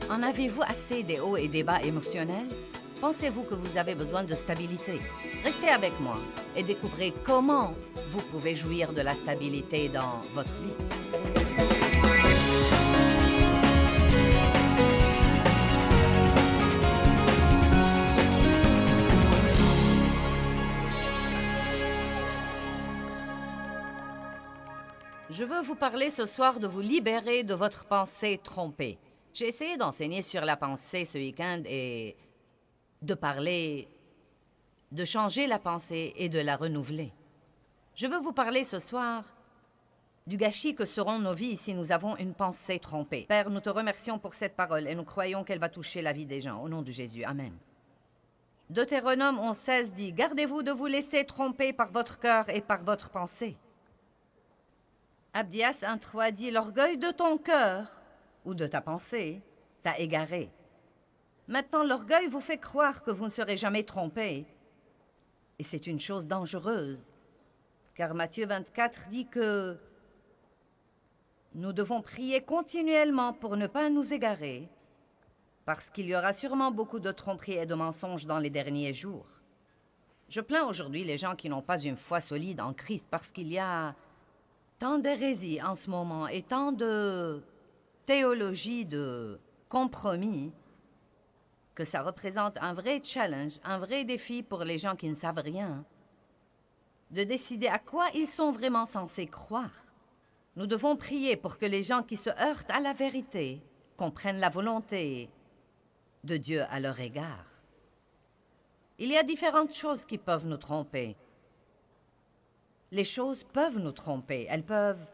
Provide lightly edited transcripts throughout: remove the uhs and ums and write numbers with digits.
En avez-vous assez des hauts et des bas émotionnels? Pensez-vous que vous avez besoin de stabilité? Restez avec moi et découvrez comment vous pouvez jouir de la stabilité dans votre vie. Je veux vous parler ce soir de vous libérer de votre pensée trompée. J'ai essayé d'enseigner sur la pensée ce week-end et de parler, de changer la pensée et de la renouveler. Je veux vous parler ce soir du gâchis que seront nos vies si nous avons une pensée trompée. Père, nous te remercions pour cette parole et nous croyons qu'elle va toucher la vie des gens. Au nom de Jésus, Amen. Deutéronome 11:16 dit « Gardez-vous de vous laisser tromper par votre cœur et par votre pensée. » Abdias 1:3 dit « L'orgueil de ton cœur ou de ta pensée t'a égaré. » Maintenant, l'orgueil vous fait croire que vous ne serez jamais trompé. Et c'est une chose dangereuse, car Matthieu 24 dit que nous devons prier continuellement pour ne pas nous égarer, parce qu'il y aura sûrement beaucoup de tromperies et de mensonges dans les derniers jours. Je plains aujourd'hui les gens qui n'ont pas une foi solide en Christ, parce qu'il y a tant d'hérésie en ce moment et tant de théologie de compromis que ça représente un vrai challenge, un vrai défi pour les gens qui ne savent rien, de décider à quoi ils sont vraiment censés croire. Nous devons prier pour que les gens qui se heurtent à la vérité comprennent la volonté de Dieu à leur égard. Il y a différentes choses qui peuvent nous tromper. Les choses peuvent nous tromper. Elles peuvent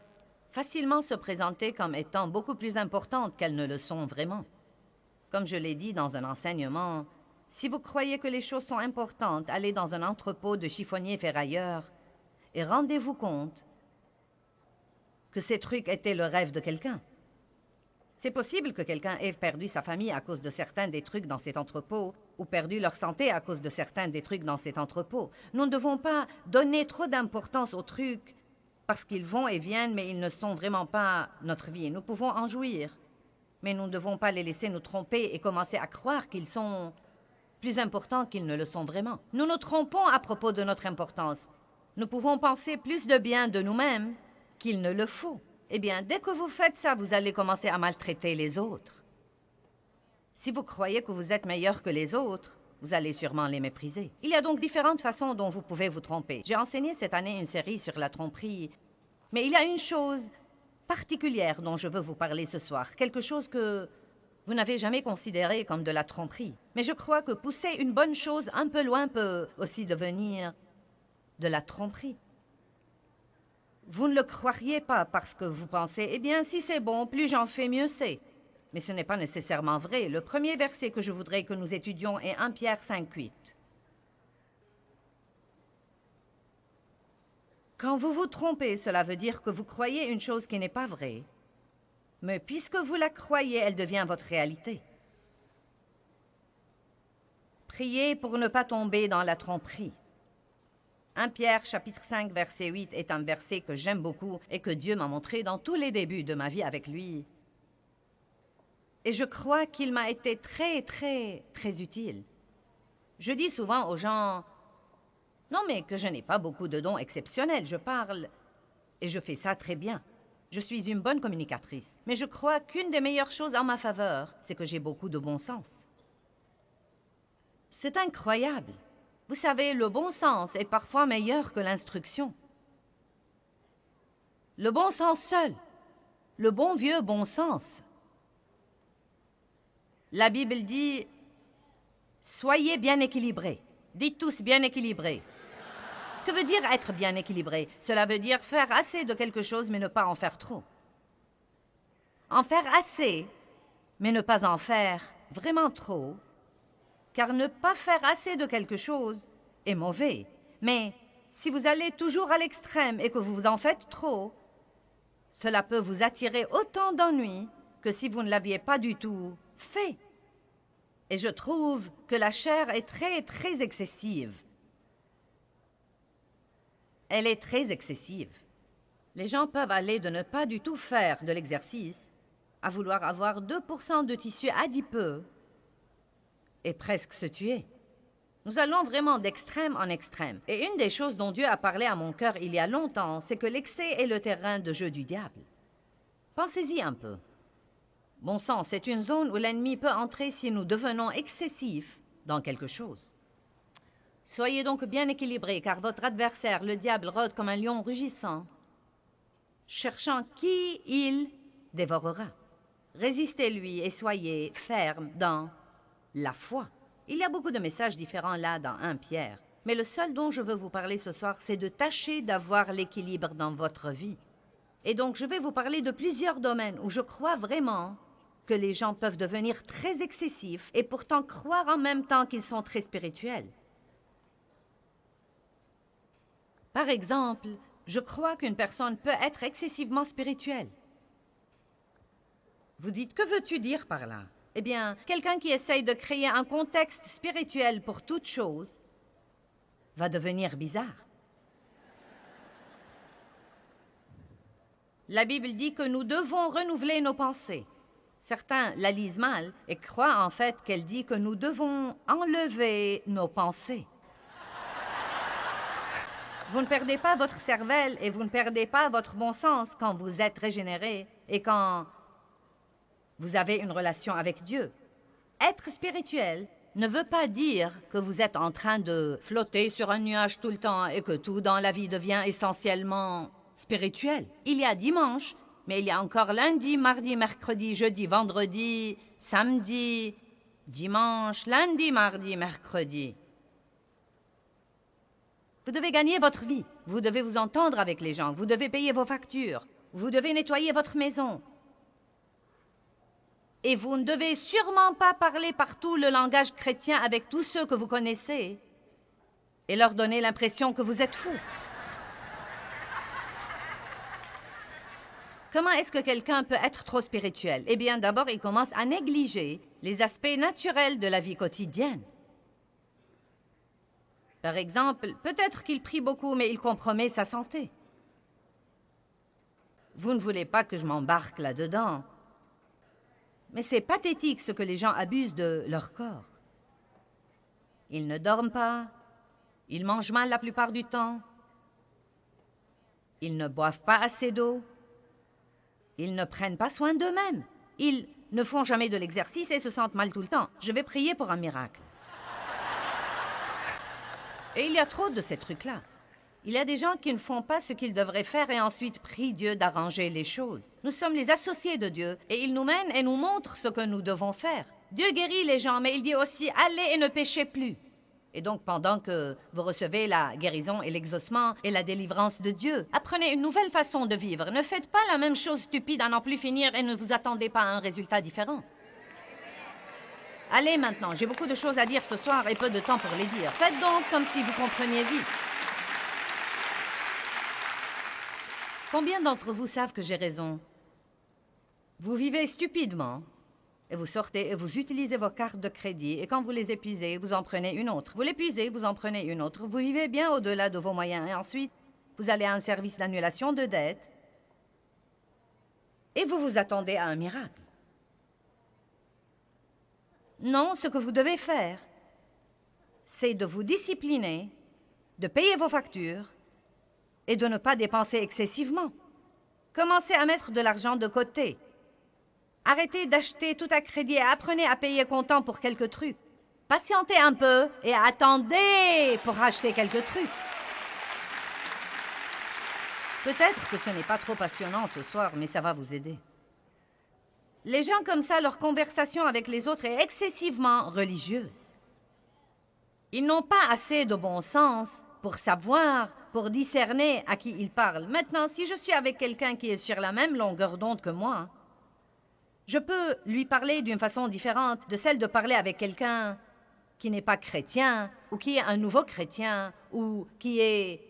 facilement se présenter comme étant beaucoup plus importantes qu'elles ne le sont vraiment. Comme je l'ai dit dans un enseignement, si vous croyez que les choses sont importantes, allez dans un entrepôt de chiffonniers ferrailleurs et rendez-vous compte que ces trucs étaient le rêve de quelqu'un. C'est possible que quelqu'un ait perdu sa famille à cause de certains des trucs dans cet entrepôt ou perdu leur santé à cause de certains des trucs dans cet entrepôt. Nous ne devons pas donner trop d'importance aux trucs parce qu'ils vont et viennent, mais ils ne sont vraiment pas notre vie. Nous pouvons en jouir, mais nous ne devons pas les laisser nous tromper et commencer à croire qu'ils sont plus importants qu'ils ne le sont vraiment. Nous nous trompons à propos de notre importance. Nous pouvons penser plus de bien de nous-mêmes qu'il ne le faut. Eh bien, dès que vous faites ça, vous allez commencer à maltraiter les autres. Si vous croyez que vous êtes meilleur que les autres, vous allez sûrement les mépriser. Il y a donc différentes façons dont vous pouvez vous tromper. J'ai enseigné cette année une série sur la tromperie, mais il y a une chose particulière dont je veux vous parler ce soir, quelque chose que vous n'avez jamais considéré comme de la tromperie. Mais je crois que pousser une bonne chose un peu loin peut aussi devenir de la tromperie. Vous ne le croiriez pas parce que vous pensez, eh bien, si c'est bon, plus j'en fais, mieux c'est. Mais ce n'est pas nécessairement vrai. Le premier verset que je voudrais que nous étudions est 1 Pierre 5:8. Quand vous vous trompez, cela veut dire que vous croyez une chose qui n'est pas vraie. Mais puisque vous la croyez, elle devient votre réalité. Priez pour ne pas tomber dans la tromperie. 1 Pierre chapitre 5 verset 8 est un verset que j'aime beaucoup et que Dieu m'a montré dans tous les débuts de ma vie avec lui. Et je crois qu'il m'a été très, très, très utile. Je dis souvent aux gens, non mais que je n'ai pas beaucoup de dons exceptionnels, je parle et je fais ça très bien. Je suis une bonne communicatrice, mais je crois qu'une des meilleures choses en ma faveur, c'est que j'ai beaucoup de bon sens. C'est incroyable. Vous savez, le bon sens est parfois meilleur que l'instruction. Le bon sens seul, le bon vieux bon sens. La Bible dit « Soyez bien équilibrés ». Dites tous « bien équilibrés ». Que veut dire être bien équilibré? Cela veut dire faire assez de quelque chose, mais ne pas en faire trop. En faire assez, mais ne pas en faire vraiment trop, car ne pas faire assez de quelque chose est mauvais. Mais si vous allez toujours à l'extrême et que vous en faites trop, cela peut vous attirer autant d'ennuis que si vous ne l'aviez pas du tout fait. Et je trouve que la chair est très, très excessive. Elle est très excessive. Les gens peuvent aller de ne pas du tout faire de l'exercice à vouloir avoir 2% de tissu adipeux et presque se tuer. Nous allons vraiment d'extrême en extrême. Et une des choses dont Dieu a parlé à mon cœur il y a longtemps, c'est que l'excès est le terrain de jeu du diable. Pensez-y un peu. Bon sang, c'est une zone où l'ennemi peut entrer si nous devenons excessifs dans quelque chose. Soyez donc bien équilibrés, car votre adversaire, le diable, rôde comme un lion rugissant, cherchant qui il dévorera. Résistez-lui et soyez fermes dans la foi. Il y a beaucoup de messages différents là dans 1 Pierre, mais le seul dont je veux vous parler ce soir, c'est de tâcher d'avoir l'équilibre dans votre vie. Et donc, je vais vous parler de plusieurs domaines où je crois vraiment que les gens peuvent devenir très excessifs et pourtant croire en même temps qu'ils sont très spirituels. Par exemple, je crois qu'une personne peut être excessivement spirituelle. Vous dites, que veux-tu dire par là? Eh bien, quelqu'un qui essaye de créer un contexte spirituel pour toute chose va devenir bizarre. La Bible dit que nous devons renouveler nos pensées. Certains la lisent mal et croient en fait qu'elle dit que nous devons enlever nos pensées. Vous ne perdez pas votre cervelle et vous ne perdez pas votre bon sens quand vous êtes régénéré et quand vous avez une relation avec Dieu. Être spirituel ne veut pas dire que vous êtes en train de flotter sur un nuage tout le temps et que tout dans la vie devient essentiellement spirituel. Il y a dimanche, mais il y a encore lundi, mardi, mercredi, jeudi, vendredi, samedi, dimanche, lundi, mardi, mercredi. Vous devez gagner votre vie. Vous devez vous entendre avec les gens. Vous devez payer vos factures. Vous devez nettoyer votre maison. Et vous ne devez sûrement pas parler partout le langage chrétien avec tous ceux que vous connaissez et leur donner l'impression que vous êtes fou. Comment est-ce que quelqu'un peut être trop spirituel? Eh bien, d'abord, il commence à négliger les aspects naturels de la vie quotidienne. Par exemple, peut-être qu'il prie beaucoup, mais il compromet sa santé. Vous ne voulez pas que je m'embarque là-dedans. Mais c'est pathétique ce que les gens abusent de leur corps. Ils ne dorment pas, ils mangent mal la plupart du temps, ils ne boivent pas assez d'eau, ils ne prennent pas soin d'eux-mêmes, ils ne font jamais de l'exercice et se sentent mal tout le temps. Je vais prier pour un miracle. Et il y a trop de ces trucs-là. Il y a des gens qui ne font pas ce qu'ils devraient faire et ensuite prient Dieu d'arranger les choses. Nous sommes les associés de Dieu et il nous mène et nous montre ce que nous devons faire. Dieu guérit les gens, mais il dit aussi « allez et ne péchez plus ». Et donc, pendant que vous recevez la guérison et l'exaucement et la délivrance de Dieu, apprenez une nouvelle façon de vivre. Ne faites pas la même chose stupide à n'en plus finir et ne vous attendez pas à un résultat différent. Allez maintenant, j'ai beaucoup de choses à dire ce soir et peu de temps pour les dire. Faites donc comme si vous compreniez vite. Combien d'entre vous savent que j'ai raison? Vous vivez stupidement, et vous sortez et vous utilisez vos cartes de crédit, et quand vous les épuisez, vous en prenez une autre. Vous l'épuisez, vous en prenez une autre. Vous vivez bien au-delà de vos moyens, et ensuite, vous allez à un service d'annulation de dette, et vous vous attendez à un miracle. Non, ce que vous devez faire, c'est de vous discipliner, de payer vos factures, et de ne pas dépenser excessivement. Commencez à mettre de l'argent de côté. Arrêtez d'acheter tout à crédit et apprenez à payer comptant pour quelques trucs. Patientez un peu et attendez pour acheter quelques trucs. Peut-être que ce n'est pas trop passionnant ce soir, mais ça va vous aider. Les gens comme ça, leur conversation avec les autres est excessivement religieuse. Ils n'ont pas assez de bon sens pour savoir, pour discerner à qui ils parlent. Maintenant, si je suis avec quelqu'un qui est sur la même longueur d'onde que moi, je peux lui parler d'une façon différente de celle de parler avec quelqu'un qui n'est pas chrétien, ou qui est un nouveau chrétien, ou qui est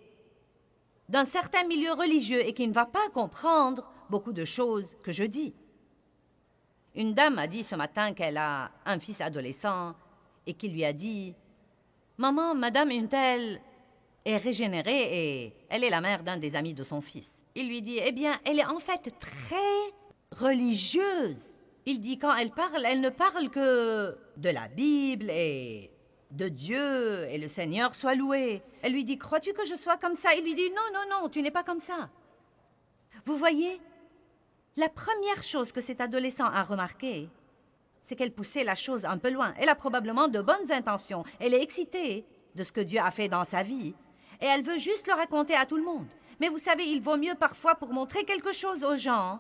d'un certain milieu religieux et qui ne va pas comprendre beaucoup de choses que je dis. Une dame a dit ce matin qu'elle a un fils adolescent et qui lui a dit « Maman, madame une telle est régénérée et elle est la mère d'un des amis de son fils. » Il lui dit « Eh bien, elle est en fait très religieuse. Il dit quand elle ne parle que de la Bible et de Dieu et le Seigneur soit loué. Elle lui dit, crois-tu que je sois comme ça? Il lui dit, non, non, non, tu n'es pas comme ça. Vous voyez, la première chose que cet adolescent a remarqué, c'est qu'elle poussait la chose un peu loin. Elle a probablement de bonnes intentions. Elle est excitée de ce que Dieu a fait dans sa vie. Et elle veut juste le raconter à tout le monde. Mais vous savez, il vaut mieux parfois pour montrer quelque chose aux gens,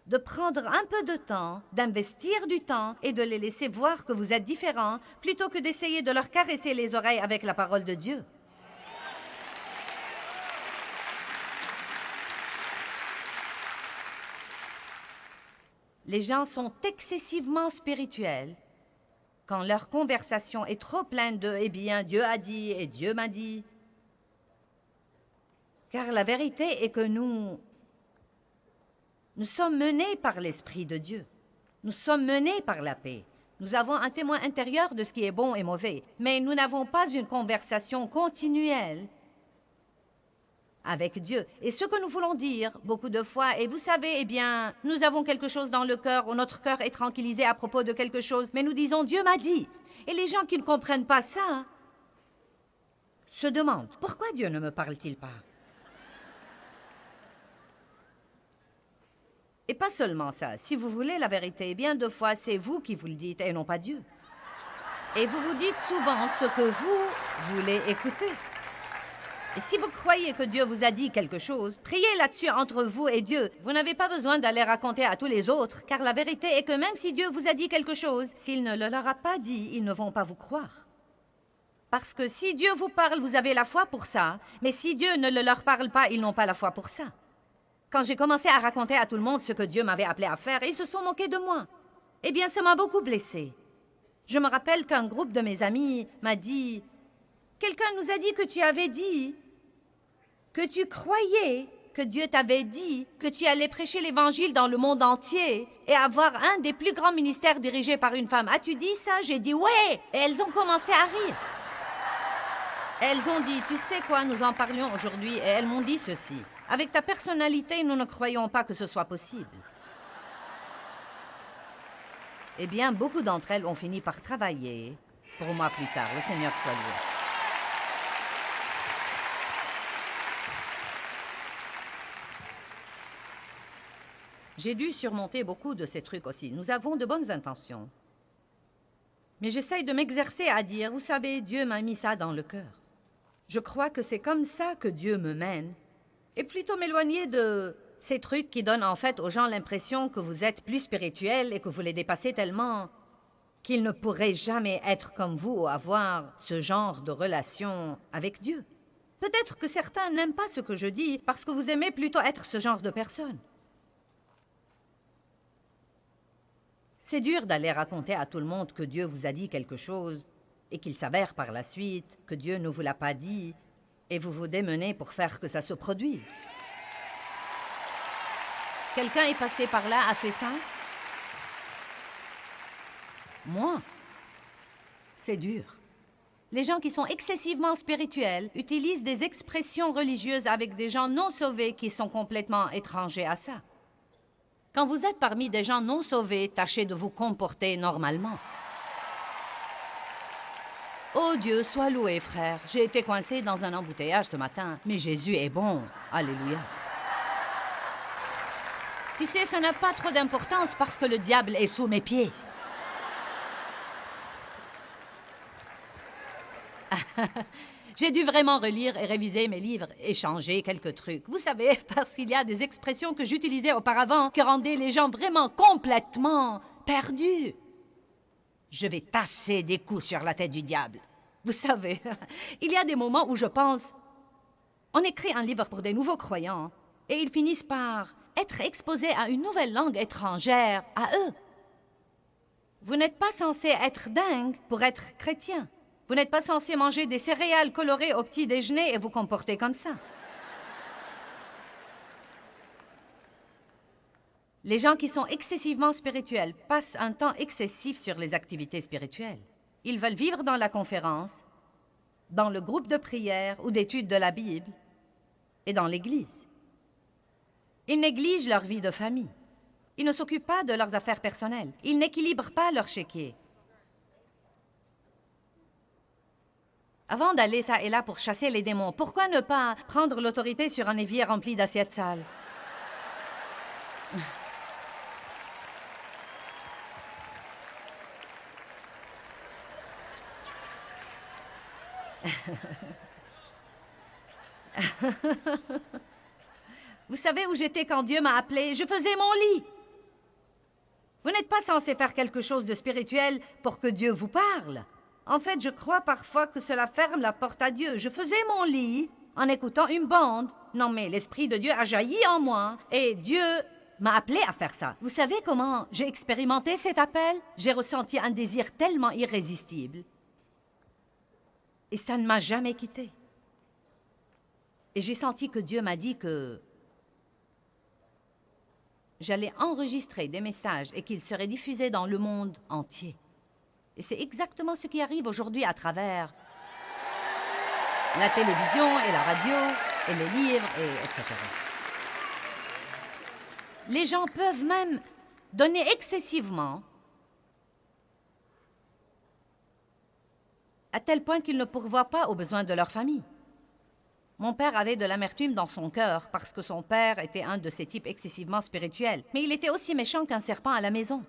de prendre un peu de temps, d'investir du temps et de les laisser voir que vous êtes différents, plutôt que d'essayer de leur caresser les oreilles avec la parole de Dieu. Les gens sont excessivement spirituels quand leur conversation est trop pleine de « Eh bien, Dieu a dit et Dieu m'a dit ». Car la vérité est que nous sommes menés par l'Esprit de Dieu. Nous sommes menés par la paix. Nous avons un témoin intérieur de ce qui est bon et mauvais, mais nous n'avons pas une conversation continuelle avec Dieu. Et ce que nous voulons dire beaucoup de fois, et vous savez, eh bien, nous avons quelque chose dans le cœur, ou notre cœur est tranquillisé à propos de quelque chose, mais nous disons « Dieu m'a dit ». Et les gens qui ne comprennent pas ça se demandent « Pourquoi Dieu ne me parle-t-il pas ?» Et pas seulement ça, si vous voulez la vérité, bien de fois, c'est vous qui vous le dites et non pas Dieu. Et vous vous dites souvent ce que vous voulez écouter. Et si vous croyez que Dieu vous a dit quelque chose, priez là-dessus entre vous et Dieu. Vous n'avez pas besoin d'aller raconter à tous les autres, car la vérité est que même si Dieu vous a dit quelque chose, s'il ne le leur a pas dit, ils ne vont pas vous croire. Parce que si Dieu vous parle, vous avez la foi pour ça, mais si Dieu ne le leur parle pas, ils n'ont pas la foi pour ça. Quand j'ai commencé à raconter à tout le monde ce que Dieu m'avait appelé à faire, ils se sont moqués de moi. Eh bien, ça m'a beaucoup blessée. Je me rappelle qu'un groupe de mes amis m'a dit « Quelqu'un nous a dit que tu avais dit, que tu croyais que Dieu t'avait dit que tu allais prêcher l'Évangile dans le monde entier et avoir un des plus grands ministères dirigés par une femme. As-tu dit ça? » J'ai dit « Ouais !» Et elles ont commencé à rire. Elles ont dit « Tu sais quoi, nous en parlions aujourd'hui. » Et elles m'ont dit ceci. « Avec ta personnalité, nous ne croyons pas que ce soit possible. » Eh bien, beaucoup d'entre elles ont fini par travailler pour moi plus tard. Le Seigneur soit loué. J'ai dû surmonter beaucoup de ces trucs aussi. Nous avons de bonnes intentions. Mais j'essaye de m'exercer à dire, vous savez, Dieu m'a mis ça dans le cœur. Je crois que c'est comme ça que Dieu me mène. Et plutôt m'éloigner de ces trucs qui donnent en fait aux gens l'impression que vous êtes plus spirituel et que vous les dépassez tellement qu'ils ne pourraient jamais être comme vous ou avoir ce genre de relation avec Dieu. Peut-être que certains n'aiment pas ce que je dis parce que vous aimez plutôt être ce genre de personne. C'est dur d'aller raconter à tout le monde que Dieu vous a dit quelque chose et qu'il s'avère par la suite que Dieu ne vous l'a pas dit et vous vous démenez pour faire que ça se produise. Quelqu'un est passé par là, a fait ça? Moi? C'est dur. Les gens qui sont excessivement spirituels utilisent des expressions religieuses avec des gens non sauvés qui sont complètement étrangers à ça. Quand vous êtes parmi des gens non sauvés, tâchez de vous comporter normalement. Oh Dieu, sois loué, frère. J'ai été coincé dans un embouteillage ce matin, mais Jésus est bon. Alléluia. Tu sais, ça n'a pas trop d'importance parce que le diable est sous mes pieds. J'ai dû vraiment relire et réviser mes livres et changer quelques trucs. Vous savez, parce qu'il y a des expressions que j'utilisais auparavant qui rendaient les gens vraiment complètement perdus. Je vais tasser des coups sur la tête du diable. Vous savez, il y a des moments où je pense, on écrit un livre pour des nouveaux croyants et ils finissent par être exposés à une nouvelle langue étrangère à eux. Vous n'êtes pas censé être dingue pour être chrétien. Vous n'êtes pas censé manger des céréales colorées au petit déjeuner et vous comporter comme ça. Les gens qui sont excessivement spirituels passent un temps excessif sur les activités spirituelles. Ils veulent vivre dans la conférence, dans le groupe de prière ou d'études de la Bible et dans l'Église. Ils négligent leur vie de famille. Ils ne s'occupent pas de leurs affaires personnelles. Ils n'équilibrent pas leur chéquier. Avant d'aller ça et là pour chasser les démons, pourquoi ne pas prendre l'autorité sur un évier rempli d'assiettes sales? Vous savez où j'étais quand Dieu m'a appelé? Je faisais mon lit. Vous n'êtes pas censé faire quelque chose de spirituel pour que Dieu vous parle. En fait, je crois parfois que cela ferme la porte à Dieu. Je faisais mon lit en écoutant une bande. Non, mais l'Esprit de Dieu a jailli en moi et Dieu m'a appelé à faire ça. Vous savez comment j'ai expérimenté cet appel? J'ai ressenti un désir tellement irrésistible. Et ça ne m'a jamais quitté. Et j'ai senti que Dieu m'a dit que j'allais enregistrer des messages et qu'ils seraient diffusés dans le monde entier. Et c'est exactement ce qui arrive aujourd'hui à travers la télévision et la radio et les livres, etc. Les gens peuvent même donner excessivement à tel point qu'ils ne pourvoient pas aux besoins de leur famille. Mon père avait de l'amertume dans son cœur parce que son père était un de ces types excessivement spirituels. Mais il était aussi méchant qu'un serpent à la maison.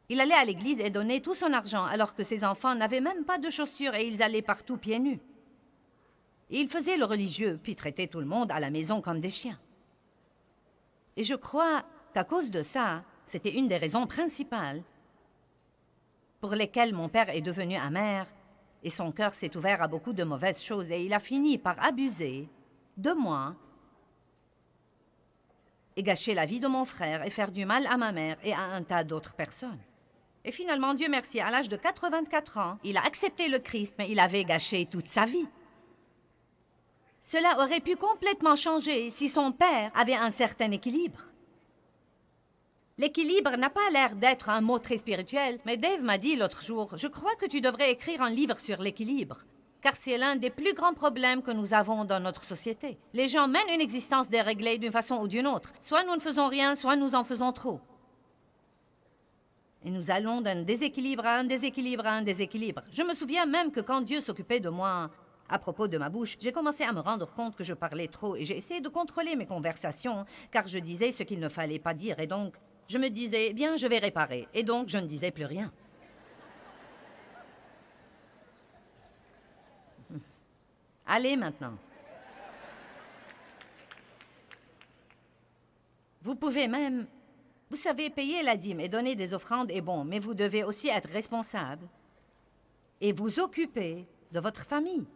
Il allait à l'église et donnait tout son argent alors que ses enfants n'avaient même pas de chaussures et ils allaient partout pieds nus. Et il faisait le religieux, puis traitait tout le monde à la maison comme des chiens. Et je crois qu'à cause de ça, c'était une des raisons principales pour lesquelles mon père est devenu amer et son cœur s'est ouvert à beaucoup de mauvaises choses et il a fini par abuser de moi et gâcher la vie de mon frère et faire du mal à ma mère et à un tas d'autres personnes. Et finalement, Dieu merci, à l'âge de 84 ans, il a accepté le Christ, mais il avait gâché toute sa vie. Cela aurait pu complètement changer si son père avait un certain équilibre. L'équilibre n'a pas l'air d'être un mot très spirituel, mais Dave m'a dit l'autre jour, « Je crois que tu devrais écrire un livre sur l'équilibre, car c'est l'un des plus grands problèmes que nous avons dans notre société. Les gens mènent une existence déréglée d'une façon ou d'une autre. Soit nous ne faisons rien, soit nous en faisons trop. Et nous allons d'un déséquilibre à un déséquilibre à un déséquilibre. Je me souviens même que quand Dieu s'occupait de moi à propos de ma bouche, j'ai commencé à me rendre compte que je parlais trop et j'ai essayé de contrôler mes conversations, car je disais ce qu'il ne fallait pas dire et donc je me disais, bien, je vais réparer. Et donc, je ne disais plus rien. Allez, maintenant. Vous pouvez même, vous savez, payer la dîme et donner des offrandes est bon, mais vous devez aussi être responsable et vous occuper de votre famille.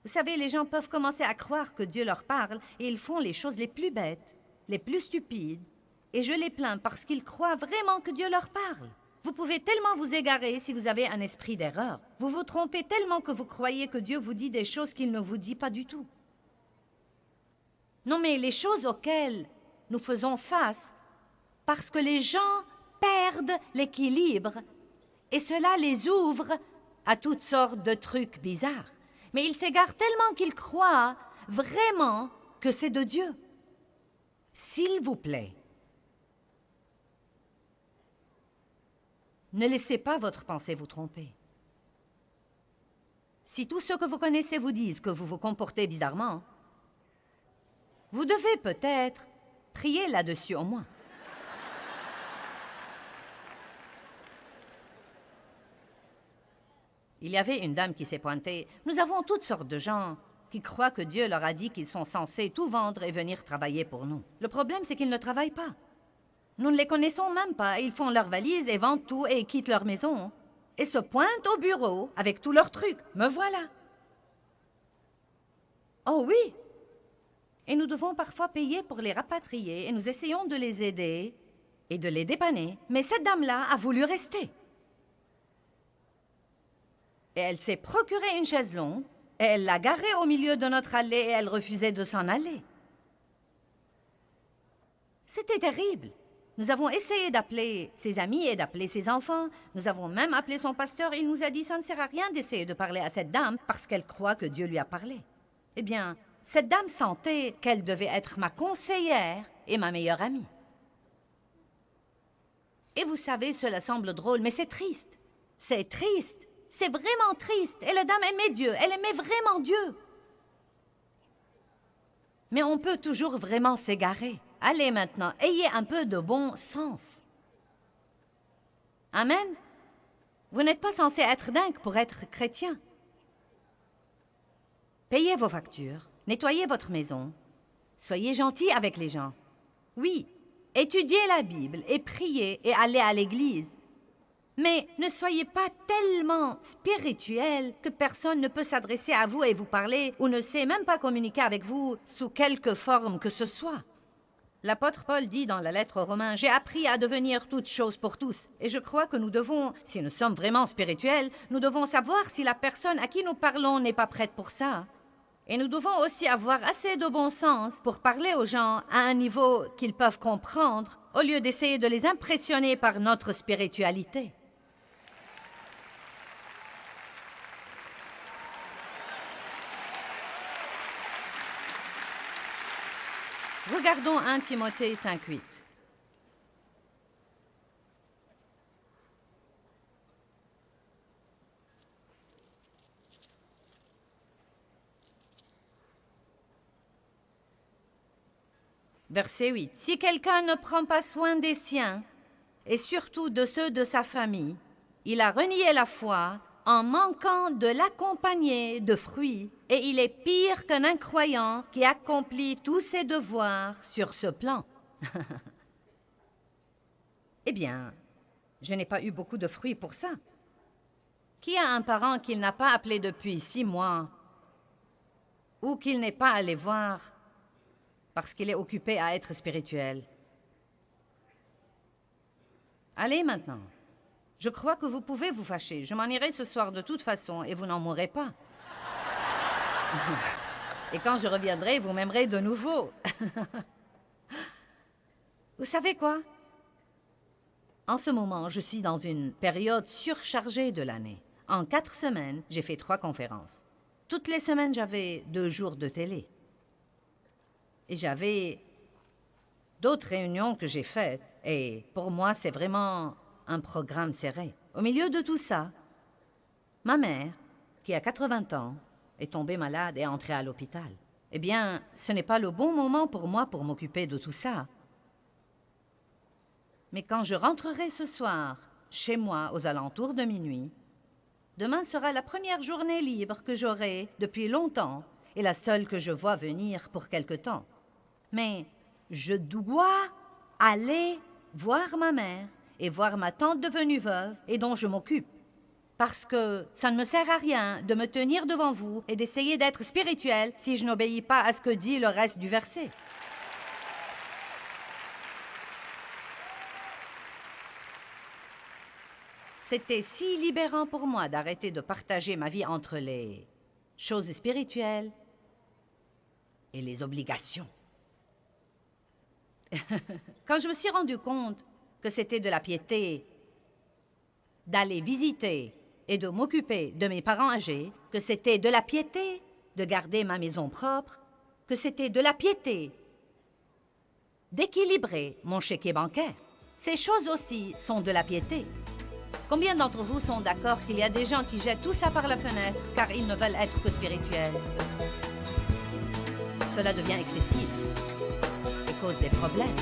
Vous savez, les gens peuvent commencer à croire que Dieu leur parle et ils font les choses les plus bêtes, les plus stupides, et je les plains parce qu'ils croient vraiment que Dieu leur parle. Vous pouvez tellement vous égarer si vous avez un esprit d'erreur. Vous vous trompez tellement que vous croyez que Dieu vous dit des choses qu'il ne vous dit pas du tout. Non, mais les choses auxquelles nous faisons face, parce que les gens perdent l'équilibre, et cela les ouvre à toutes sortes de trucs bizarres. Mais ils s'égarent tellement qu'ils croient vraiment que c'est de Dieu. S'il vous plaît, ne laissez pas votre pensée vous tromper. Si tous ceux que vous connaissez vous disent que vous vous comportez bizarrement, vous devez peut-être prier là-dessus au moins. Il y avait une dame qui s'est pointée. Nous avons toutes sortes de gens qui croient que Dieu leur a dit qu'ils sont censés tout vendre et venir travailler pour nous. Le problème, c'est qu'ils ne travaillent pas. Nous ne les connaissons même pas. Ils font leurs valises et vendent tout et quittent leur maison. Et se pointent au bureau avec tous leurs trucs. Me voilà. Oh oui. Et nous devons parfois payer pour les rapatrier et nous essayons de les aider et de les dépanner. Mais cette dame-là a voulu rester. Et elle s'est procuré une chaise longue et elle l'a garée au milieu de notre allée et elle refusait de s'en aller. C'était terrible. Nous avons essayé d'appeler ses amis et d'appeler ses enfants. Nous avons même appelé son pasteur et il nous a dit « Ça ne sert à rien d'essayer de parler à cette dame parce qu'elle croit que Dieu lui a parlé. » Eh bien, cette dame sentait qu'elle devait être ma conseillère et ma meilleure amie. Et vous savez, cela semble drôle, mais c'est triste. C'est triste. C'est vraiment triste. Et la dame aimait Dieu. Elle aimait vraiment Dieu. Mais on peut toujours vraiment s'égarer. Allez maintenant, ayez un peu de bon sens. Amen. Vous n'êtes pas censé être dingue pour être chrétien. Payez vos factures, nettoyez votre maison, soyez gentil avec les gens. Oui, étudiez la Bible et priez et allez à l'église. Mais ne soyez pas tellement spirituel que personne ne peut s'adresser à vous et vous parler ou ne sait même pas communiquer avec vous sous quelque forme que ce soit. L'apôtre Paul dit dans la lettre aux Romains, « J'ai appris à devenir toute chose pour tous. » Et je crois que nous devons, si nous sommes vraiment spirituels, nous devons savoir si la personne à qui nous parlons n'est pas prête pour ça. Et nous devons aussi avoir assez de bon sens pour parler aux gens à un niveau qu'ils peuvent comprendre, au lieu d'essayer de les impressionner par notre spiritualité. Regardons 1 Timothée 5:8. Verset 8. « Si quelqu'un ne prend pas soin des siens, et surtout de ceux de sa famille, il a renié la foi en manquant de l'accompagner de fruits, et il est pire qu'un incroyant qui accomplit tous ses devoirs sur ce plan. » Eh bien, je n'ai pas eu beaucoup de fruits pour ça. Qui a un parent qu'il n'a pas appelé depuis 6 mois ou qu'il n'est pas allé voir parce qu'il est occupé à être spirituel? Allez maintenant. Je crois que vous pouvez vous fâcher. Je m'en irai ce soir de toute façon et vous n'en mourrez pas. Et quand je reviendrai, vous m'aimerez de nouveau. Vous savez quoi? En ce moment, je suis dans une période surchargée de l'année. En 4 semaines, j'ai fait 3 conférences. Toutes les semaines, j'avais 2 jours de télé. Et j'avais d'autres réunions que j'ai faites. Et pour moi, c'est vraiment un programme serré. Au milieu de tout ça, ma mère, qui a 80 ans, est tombée malade et entrée à l'hôpital. Eh bien, ce n'est pas le bon moment pour moi pour m'occuper de tout ça. Mais quand je rentrerai ce soir, chez moi, aux alentours de minuit, demain sera la première journée libre que j'aurai depuis longtemps et la seule que je vois venir pour quelque temps. Mais je dois aller voir ma mère et voir ma tante devenue veuve et dont je m'occupe. Parce que ça ne me sert à rien de me tenir devant vous et d'essayer d'être spirituel si je n'obéis pas à ce que dit le reste du verset. C'était si libérant pour moi d'arrêter de partager ma vie entre les choses spirituelles et les obligations. Quand je me suis rendu compte que c'était de la piété d'aller visiter et de m'occuper de mes parents âgés, que c'était de la piété de garder ma maison propre, que c'était de la piété d'équilibrer mon chéquier bancaire, ces choses aussi sont de la piété. Combien d'entre vous sont d'accord qu'il y a des gens qui jettent tout ça par la fenêtre car ils ne veulent être que spirituels? Cela devient excessif et cause des problèmes.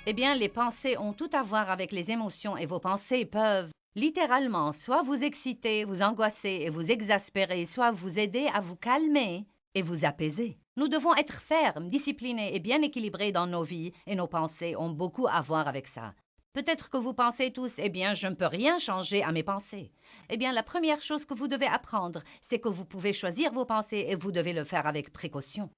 Eh bien, les pensées ont tout à voir avec les émotions et vos pensées peuvent littéralement soit vous exciter, vous angoisser et vous exaspérer, soit vous aider à vous calmer et vous apaiser. Nous devons être fermes, disciplinés et bien équilibrés dans nos vies et nos pensées ont beaucoup à voir avec ça. Peut-être que vous pensez tous, eh bien, je ne peux rien changer à mes pensées. Eh bien, la première chose que vous devez apprendre, c'est que vous pouvez choisir vos pensées et vous devez le faire avec précaution.